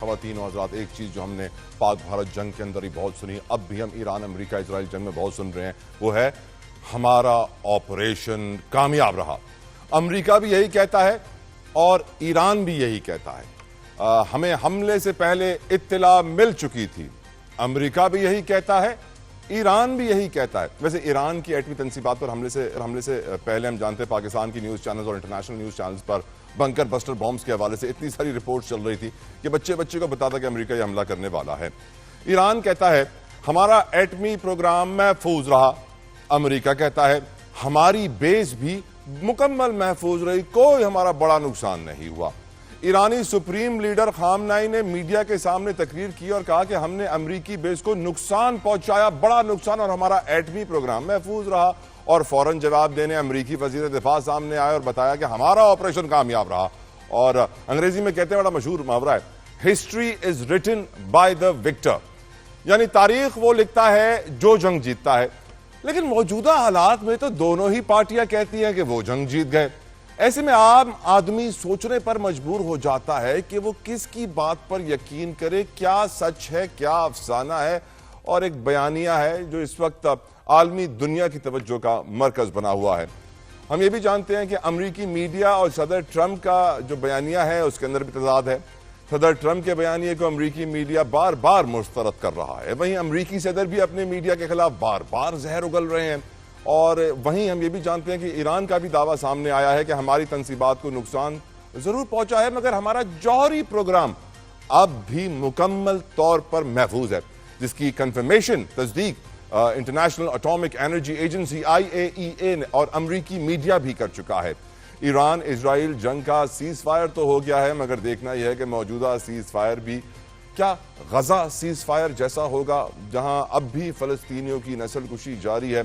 خواتین و حضرات، ایک چیز جو ہم نے پاک بھارت جنگ کے اندر ہی بہت سنی، اب بھی ہم ایران امریکہ اسرائیل جنگ میں بہت سن رہے ہیں، وہ ہے ہمارا آپریشن کامیاب رہا۔ امریکہ بھی یہی کہتا ہے اور ایران بھی یہی کہتا ہے۔ ہمیں حملے سے پہلے اطلاع مل چکی تھی، امریکہ بھی یہی کہتا ہے، ایران بھی یہی کہتا ہے۔ ویسے ایران کی ایٹمی تنصیبات پر حملے سے پہلے ہم جانتے ہیں پاکستان کی نیوز چینلز اور انٹرنیشنل نیوز چینلز پر بنکر بسٹر بامز کے حوالے سے اتنی ساری رپورٹس چل رہی تھی کہ بچے کو بتاتا کہ امریکہ یہ حملہ کرنے والا ہے۔ ایران کہتا ہے ہمارا ایٹمی پروگرام محفوظ رہا، امریکہ کہتا ہے ہماری بیس بھی مکمل محفوظ رہی، کوئی ہمارا بڑا نقصان نہیں ہوا۔ ایرانی سپریم لیڈر خامنائی نے میڈیا کے سامنے تقریر کی اور کہا کہ ہم نے امریکی بیس کو نقصان پہنچایا، بڑا نقصان، اور ہمارا ایٹمی پروگرام محفوظ رہا۔ اور فوراً جواب دینے امریکی وزیر دفاع سامنے آئے اور بتایا کہ ہمارا آپریشن کامیاب رہا۔ اور انگریزی میں کہتے ہیں، بڑا مشہور محاورہ ہے، history is written by the victor, یعنی تاریخ وہ لکھتا ہے جو جنگ جیتتا ہے۔ لیکن موجودہ حالات میں تو دونوں ہی پارٹیاں کہتی ہیں کہ وہ جنگ جیت گئے۔ ایسے میں عام آدمی سوچنے پر مجبور ہو جاتا ہے کہ وہ کس کی بات پر یقین کرے، کیا سچ ہے، کیا افسانہ ہے۔ اور ایک بیانیہ ہے جو اس وقت عالمی دنیا کی توجہ کا مرکز بنا ہوا ہے۔ ہم یہ بھی جانتے ہیں کہ امریکی میڈیا اور صدر ٹرمپ کا جو بیانیہ ہے اس کے اندر بھی تضاد ہے۔ صدر ٹرمپ کے بیانیے کو امریکی میڈیا بار بار مسترد کر رہا ہے، وہیں امریکی صدر بھی اپنے میڈیا کے خلاف بار بار زہر اگل رہے ہیں۔ اور وہیں ہم یہ بھی جانتے ہیں کہ ایران کا بھی دعویٰ سامنے آیا ہے کہ ہماری تنصیبات کو نقصان ضرور پہنچا ہے، مگر ہمارا جوہری پروگرام اب بھی مکمل طور پر محفوظ ہے، جس کی کنفرمیشن، تصدیق international atomic energy agency IAEA اور امریکی میڈیا بھی کر چکا ہے۔ ایران اسرائیل جنگ کا سیز فائر تو ہو گیا ہے، مگر دیکھنا یہ ہے کہ موجودہ سیز فائر بھی کیا غزہ سیز فائر جیسا ہوگا، جہاں اب بھی فلسطینیوں کی نسل کشی جاری ہے۔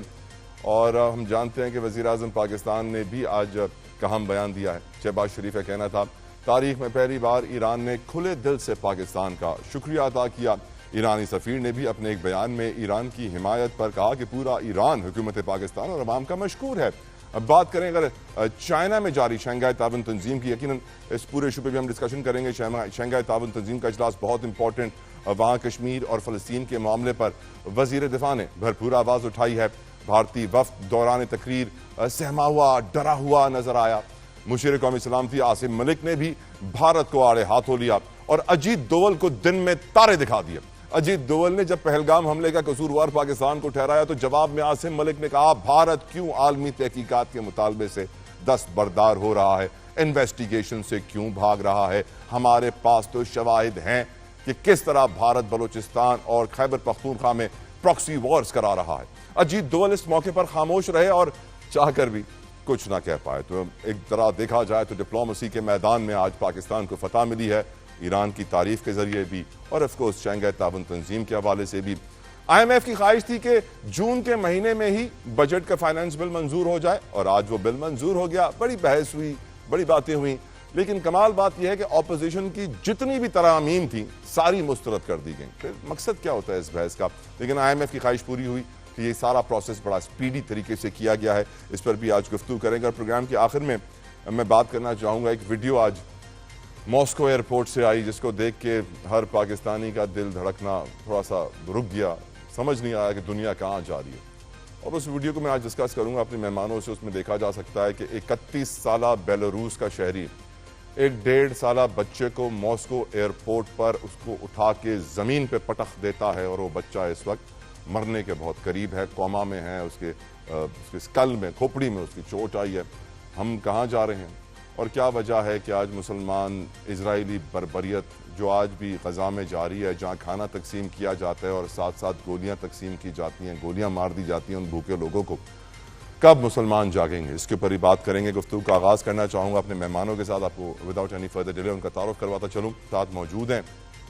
اور ہم جانتے ہیں کہ وزیراعظم پاکستان نے بھی آج کا اہم بیان دیا ہے۔ شہباز شریف کا کہنا تھا تاریخ میں پہلی بار ایران نے کھلے دل سے پاکستان کا شکریہ ادا کیا۔ ایرانی سفیر نے بھی اپنے ایک بیان میں ایران کی حمایت پر کہا کہ پورا ایران حکومت پاکستان اور عوام کا مشکور ہے۔ اب بات کریں اگر چائنا میں جاری شنگھائی تعاون تنظیم کی، یقیناً اس پورے ایشو پہ بھی ہم ڈسکشن کریں گے۔ شنگھائی تعاون تنظیم کا اجلاس بہت امپورٹنٹ، وہاں کشمیر اور فلسطین کے معاملے پر وزیر دفاع نے بھرپور آواز اٹھائی ہے۔ بھارتی وفد دوران تقریر سہما ہوا، ڈرا ہوا نظر آیا۔ مشیر قومی سلامتی عاصم ملک نے بھی بھارت کو آڑے ہاتھوں لیا اور اجیت دوول کو دن میں تارے دکھا دیے۔ اجیت دوول نے جب پہلگام حملے کا قصوروار پاکستان کو ٹھہرایا تو جواب میں عاصم ملک نے کہا بھارت کیوں عالمی تحقیقات کے مطالبے سے دستبردار ہو رہا ہے، انویسٹیگیشن سے کیوں بھاگ رہا ہے، ہمارے پاس تو شواہد ہیں کہ کس طرح بھارت بلوچستان اور خیبر پختونخوا میں پراکسی وارز کرا رہا ہے۔ اجیت دوول اس موقع پر خاموش رہے اور چاہ کر بھی کچھ نہ کہہ پائے۔ تو ایک طرح دیکھا جائے تو ڈپلومیسی کے میدان میں آج پاکستان کو فتح ملی ہے، ایران کی تعریف کے ذریعے بھی اور آف کورس شنگھائی تعاون تنظیم کے حوالے سے بھی۔ IMF کی خواہش تھی کہ جون کے مہینے میں ہی بجٹ کا فائنانس بل منظور ہو جائے اور آج وہ بل منظور ہو گیا۔ بڑی بحث ہوئی، بڑی باتیں ہوئیں، لیکن کمال بات یہ ہے کہ اپوزیشن کی جتنی بھی ترامیم تھیں ساری مسترد کر دی گئیں۔ پھر مقصد کیا ہوتا ہے اس بحث کا؟ لیکن IMF کی خواہش پوری ہوئی کہ یہ سارا پروسیس بڑا سپیڈی طریقے سے کیا گیا ہے۔ اس پر بھی آج گفتگو کریں گے اور پروگرام کے آخر میں میں بات کرنا چاہوں گا، ایک ویڈیو آج ماسکو ایئرپورٹ سے آئی جس کو دیکھ کے ہر پاکستانی کا دل دھڑکنا تھوڑا سا رک گیا، سمجھ نہیں آیا کہ دنیا کہاں جا رہی ہے۔ اور اس ویڈیو کو میں آج ڈسکس کروں گا اپنے مہمانوں سے۔ اس میں دیکھا جا سکتا ہے کہ 31 سالہ بیلاروس کا شہری ایک 1.5 سالہ بچے کو ماسکو ایئرپورٹ پر اس کو اٹھا کے زمین پہ پٹخ دیتا ہے اور وہ بچہ اس وقت مرنے کے بہت قریب ہے، کوما میں ہے، اس کے اسکل میں، کھوپڑی میں اس کی چوٹ آئی ہے۔ ہم کہاں جا رہے ہیں اور کیا وجہ ہے کہ آج مسلمان اسرائیلی بربریت جو آج بھی غزہ میں جاری ہے، جہاں کھانا تقسیم کیا جاتا ہے اور ساتھ ساتھ گولیاں تقسیم کی جاتی ہیں، گولیاں مار دی جاتی ہیں ان بھوکے لوگوں کو، کب مسلمان جاگیں گے؟ اس کے اوپر ہی بات کریں گے۔ گفتگو کا آغاز کرنا چاہوں گا اپنے مہمانوں کے ساتھ۔ آپ کو without any further delay in کا تعارف کرواتا چلوں۔ ساتھ موجود ہیں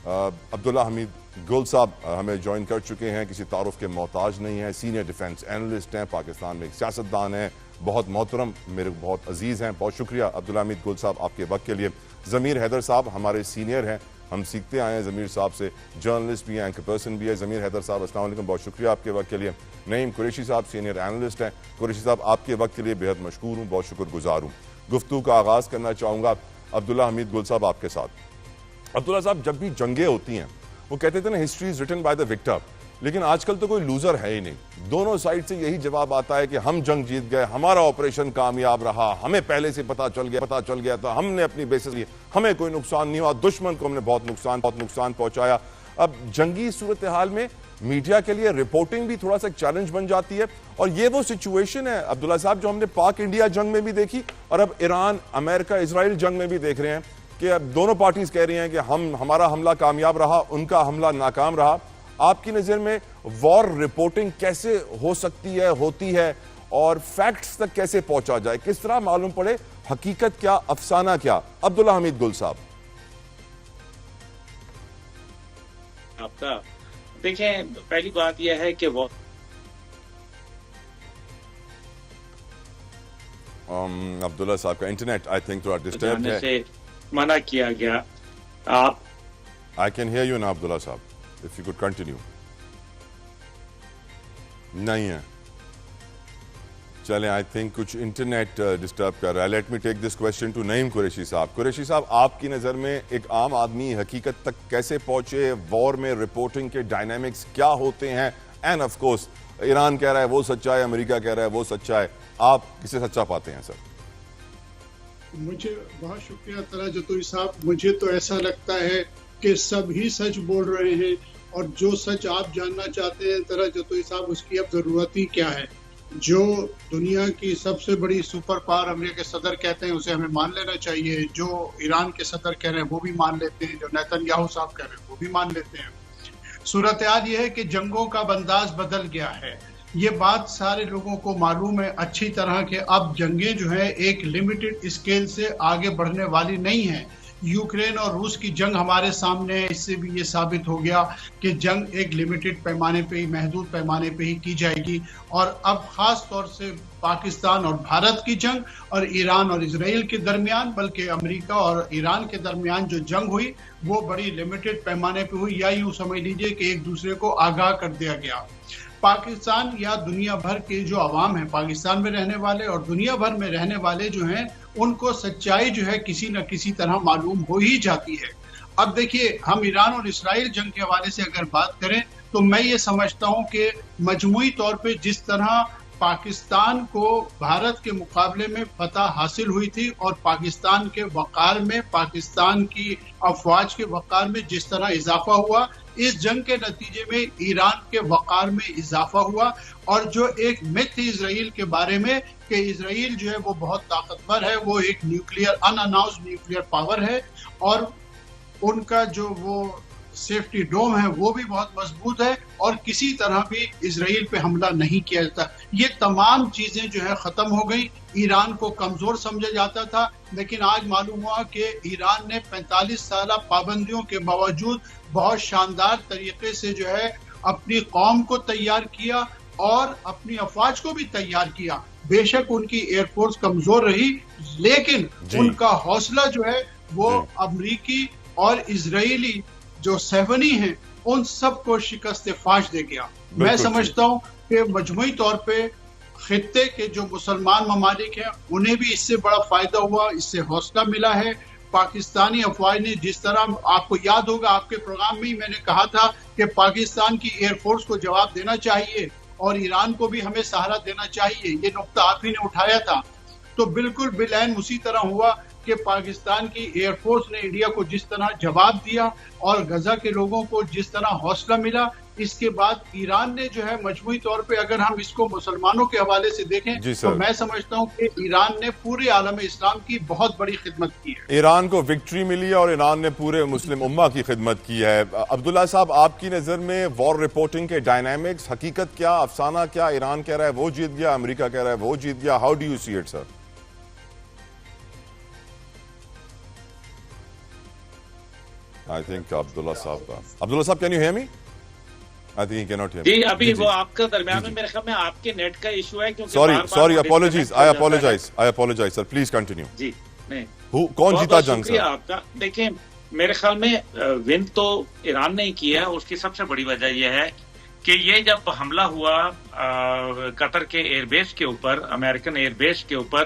عبداللہ حمید گل صاحب، ہمیں جوائن کر چکے ہیں، کسی تعارف کے محتاج نہیں ہیں، سینئر ڈیفنس اینالسٹ ہیں، پاکستان میں ایک سیاستدان ہیں، بہت محترم، میرے بہت عزیز ہیں۔ بہت شکریہ عبداللہ حمید گل صاحب آپ کے وقت کے لیے۔ ضمیر حیدر صاحب ہمارے سینئر ہیں، ہم سیکھتے آئے ہیں ضمیر صاحب سے، جرنلسٹ بھی ہیں، اینکر پرسن بھی ہے۔ ضمیر حیدر صاحب السلام علیکم، بہت شکریہ آپ کے وقت کے لیے۔ نعیم قریشی صاحب سینئر اینالسٹ ہیں، قریشی صاحب آپ کے وقت کے لیے بے حد مشکور ہوں، بہت شکر گزار ہوں۔ گفتگو کا آغاز کرنا چاہوں گا عبداللہ حمید گل صاحب آپ کے ساتھ۔ عبداللہ صاحب جب بھی جنگیں ہوتی ہیں وہ کہتے تھے نا history is written by the victor, لیکن آج کل تو کوئی لوزر ہے ہی نہیں. دونوں سائڈ سے یہی جواب آتا ہے کہ ہم جنگ جیت گئے, ہمارا آپریشن کامیاب رہا, ہمیں پہلے سے پتا چل گیا تھا, ہم نے اپنی بیسز لی, ہمیں کوئی نقصان نہیں ہوا, دشمن کو ہم نے بہت نقصان پہنچایا. اب جنگی صورتحال میں میڈیا کے لیے رپورٹنگ بھی تھوڑا سا ایک چیلنج بن جاتی ہے, اور یہ وہ سچویشن ہے عبداللہ صاحب جو ہم نے پاک انڈیا جنگ میں بھی دیکھی اور اب ایران امریکہ اسرائیل جنگ میں بھی دیکھ رہے ہیں کہ اب دونوں پارٹیز کہہ رہی ہیں کہ ہمارا حملہ کامیاب رہا, ان کا حملہ ناکام رہا. آپ کی نظر میں وار رپورٹنگ کیسے ہو سکتی ہے, ہوتی ہے, اور فیکٹس تک کیسے پہنچا جائے, کس طرح معلوم پڑے حقیقت کیا, افسانہ کیا؟ عبداللہ حمید گل صاحب. آپ کا دیکھیں, پہلی بات یہ ہے کہ وہ عبداللہ صاحب کا انٹرنیٹ آئی تھنک تھوڑا ڈسٹرب ہے, سے منع کیا گیا. آپ I can hear you now عبداللہ صاحب, if you could continue. نہیں ہے, چلیں آئی تھنک کچھ انٹرنیٹ ڈسٹرب کر رہا ہے. Let me take this question to Naeem Qureshi sahab. Qureshi صاحب, آپ کی نظر میں ایک عام آدمی حقیقت تک کیسے پہنچے, وار میں رپورٹنگ کے ڈائنامکس کیا ہوتے ہیں, اینڈ آف کورس ایران کہہ رہا ہے وہ سچا ہے, امریکہ کہہ رہا ہے وہ سچا ہے, آپ کسے سچا پاتے ہیں سر؟ مجھے بہت شکریہ طلعت جتوئی صاحب. مجھے تو ایسا لگتا ہے کہ سب ہی سچ بول رہے ہیں, اور جو سچ آپ جاننا چاہتے ہیں طلعت جتوئی صاحب, اس کی اب ضرورت ہی کیا ہے. جو دنیا کی سب سے بڑی سپر پاور امریکہ کے صدر کہتے ہیں اسے ہمیں مان لینا چاہیے, جو ایران کے صدر کہہ رہے ہیں وہ بھی مان لیتے ہیں, جو نیتن یاہو صاحب کہہ رہے ہیں وہ بھی مان لیتے ہیں. صورتحال یہ ہے کہ جنگوں کا انداز بدل گیا ہے, یہ بات سارے لوگوں کو معلوم ہے اچھی طرح کہ اب جنگیں جو ہے ایک لمیٹڈ اسکیل سے آگے بڑھنے والی نہیں ہیں. یوکرین اور روس کی جنگ ہمارے سامنے ہے, اس سے بھی یہ ثابت ہو گیا کہ جنگ ایک لمیٹڈ پیمانے پہ ہی, محدود پیمانے پہ ہی کی جائے گی. اور اب خاص طور سے پاکستان اور بھارت کی جنگ, اور ایران اور اسرائیل کے درمیان, بلکہ امریکہ اور ایران کے درمیان جو جنگ ہوئی وہ بڑی لمیٹڈ پیمانے پہ ہوئی, یا یوں سمجھ لیجئے کہ ایک دوسرے کو آگاہ کر دیا گیا. پاکستان یا دنیا بھر کے جو عوام ہیں, پاکستان میں رہنے والے اور دنیا بھر میں رہنے والے جو ہیں, ان کو سچائی جو ہے کسی نہ کسی طرح معلوم ہو ہی جاتی ہے. اب دیکھیے, ہم ایران اور اسرائیل جنگ کے حوالے سے اگر بات کریں تو میں یہ سمجھتا ہوں کہ مجموعی طور پہ جس طرح پاکستان کو بھارت کے مقابلے میں فتح حاصل ہوئی تھی, اور پاکستان کے وقار میں, پاکستان کی افواج کے وقار میں جس طرح اضافہ ہوا, اس جنگ کے نتیجے میں ایران کے وقار میں اضافہ ہوا. اور جو ایک مت تھی اسرائیل کے بارے میں کہ اسرائیل جو ہے وہ بہت طاقتور ہے, وہ ایک ان اناؤنسڈ نیوکلیئر پاور ہے, اور ان کا جو وہ سیفٹی ڈوم ہے وہ بھی بہت مضبوط ہے, اور کسی طرح بھی اسرائیل پہ حملہ نہیں کیا جاتا. یہ تمام چیزیں جو ہے ختم ہو گئی. ایران کو کمزور سمجھا جاتا تھا, لیکن آج معلوم ہوا کہ ایران نے 45 سالہ پابندیوں کے باوجود بہت شاندار طریقے سے جو ہے اپنی قوم کو تیار کیا اور اپنی افواج کو بھی تیار کیا. بے شک ان کی ایئر فورس کمزور رہی, لیکن ان کا حوصلہ جو ہے وہ امریکی اور اسرائیلی جو سیونی ہیں ان سب کو شکست فاش دے گیا. میں سمجھتا ہوں کہ مجموعی طور پہ خطے کے جو مسلمان ممالک ہیں انہیں بھی اس سے بڑا فائدہ ہوا, اس سے حوصلہ ملا ہے. پاکستانی افواج نے جس طرح, آپ کو یاد ہوگا آپ کے پروگرام میں ہی میں نے کہا تھا کہ پاکستان کی ایئر فورس کو جواب دینا چاہیے اور ایران کو بھی ہمیں سہارا دینا چاہیے, یہ نقطہ آپ ہی نے اٹھایا تھا. تو بالکل بالعین اسی طرح ہوا کہ پاکستان کی ایئر فورس نے انڈیا کو جس طرح جواب دیا اور غزہ کے لوگوں کو جس طرح حوصلہ ملا, اس کے بعد ایران نے جو ہے مجموعی طور پہ اگر ہم اس کو مسلمانوں کے حوالے سے دیکھیں تو میں سمجھتا ہوں کہ ایران نے پورے عالم اسلام کی بہت بڑی خدمت کی ہے. ایران کو وکٹری ملی اور ایران نے پورے مسلم امہ کی خدمت کی ہے. عبداللہ صاحب, آپ کی نظر میں وار رپورٹنگ کے ڈائنامکس, حقیقت کیا, افسانہ کیا؟ ایران کہہ رہا ہے وہ جیت گیا, امریکہ کہہ رہا ہے وہ جیت گیا. How do you see it sir? I think عبداللہ صاحب can you hear me? I think he cannot hear me. جی ابھی وہ آپ کا درمیان میں میرے خیال میں آپ کے نیٹ کا ایشو ہے, کیونکہ sorry I apologize sir, please continue. جی نہیں, کون جیتا جنگ سر؟ آپ کا دیکھیں, میرے خیال میں ون تو ایران نے ہی کیا ہے. اس کی سب سے بڑی وجہ یہ ہے کہ یہ جب حملہ ہوا قطر کے ایئر بیس کے اوپر, امریکن ایئر بیس کے اوپر,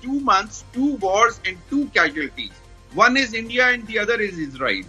2 months, 2 wars and 2 casualties. One is India and the other is Israel.